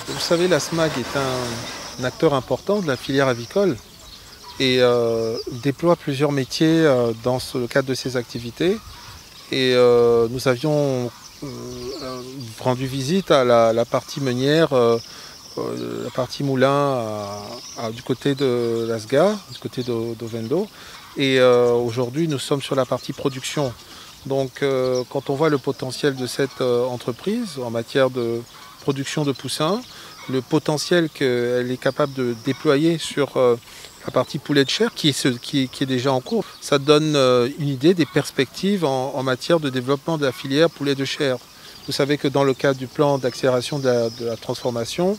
Vous savez, la SMAG est un acteur important de la filière avicole et déploie plusieurs métiers dans le cadre de ses activités. Et nous avions rendu visite à la partie meunière, la partie moulin du côté de l'Asga, du côté d'Ovendo. Et aujourd'hui, nous sommes sur la partie production. Donc quand on voit le potentiel de cette entreprise en matière de production de poussins, le potentiel qu'elle est capable de déployer sur la partie poulet de chair qui est déjà en cours, ça donne une idée des perspectives en matière de développement de la filière poulet de chair. Vous savez que dans le cadre du plan d'accélération de la transformation,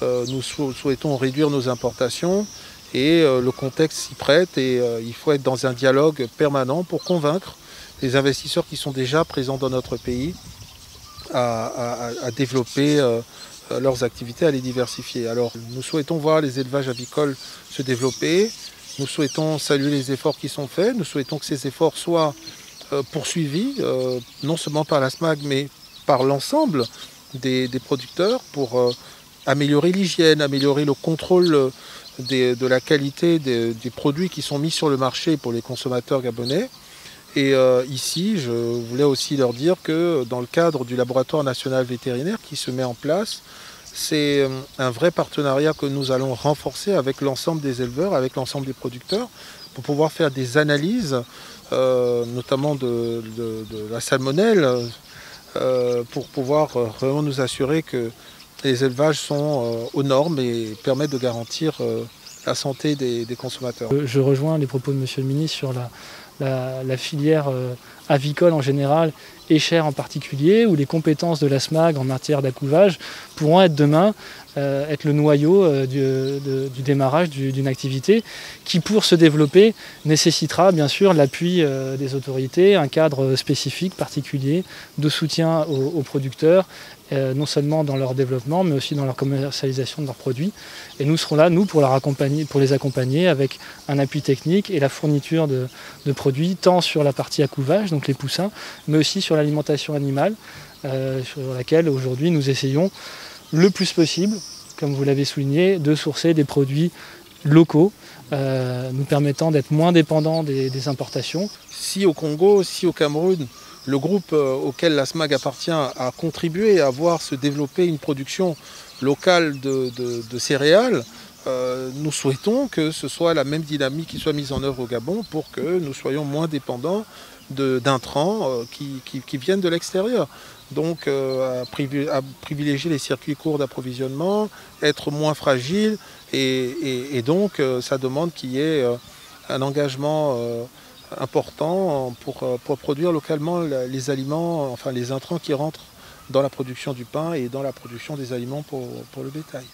nous souhaitons réduire nos importations et le contexte s'y prête et il faut être dans un dialogue permanent pour convaincre les investisseurs qui sont déjà présents dans notre pays à développer leurs activités, à les diversifier. Alors nous souhaitons voir les élevages avicoles se développer, nous souhaitons saluer les efforts qui sont faits, nous souhaitons que ces efforts soient poursuivis, non seulement par la SMAG, mais par l'ensemble des producteurs pour améliorer l'hygiène, améliorer le contrôle de la qualité des produits qui sont mis sur le marché pour les consommateurs gabonais. Et ici, je voulais aussi leur dire que dans le cadre du laboratoire national vétérinaire qui se met en place, c'est un vrai partenariat que nous allons renforcer avec l'ensemble des éleveurs, avec l'ensemble des producteurs, pour pouvoir faire des analyses, notamment de la salmonelle, pour pouvoir vraiment nous assurer que les élevages sont aux normes et permettent de garantir la santé des consommateurs. Je rejoins les propos de Monsieur le ministre sur la filière avicole en général et chair en particulier, où les compétences de la SMAG en matière d'accouvage pourront être demain être le noyau du démarrage d'une activité qui, pour se développer, nécessitera bien sûr l'appui des autorités, un cadre spécifique, particulier, de soutien aux producteurs, non seulement dans leur développement, mais aussi dans leur commercialisation de leurs produits. Et nous serons là, nous, pour les accompagner avec un appui technique et la fourniture de produits, tant sur la partie accouvage, donc les poussins, mais aussi sur l'alimentation animale, sur laquelle aujourd'hui nous essayons le plus possible, comme vous l'avez souligné, de sourcer des produits locaux, nous permettant d'être moins dépendants des importations. Si au Congo, si au Cameroun, le groupe auquel la SMAG appartient a contribué à voir se développer une production locale de céréales, nous souhaitons que ce soit la même dynamique qui soit mise en œuvre au Gabon pour que nous soyons moins dépendants d'intrants qui viennent de l'extérieur. Donc à privilégier les circuits courts d'approvisionnement, être moins fragile et donc ça demande qu'il y ait un engagement important pour produire localement les aliments, enfin les intrants qui rentrent dans la production du pain et dans la production des aliments pour le bétail.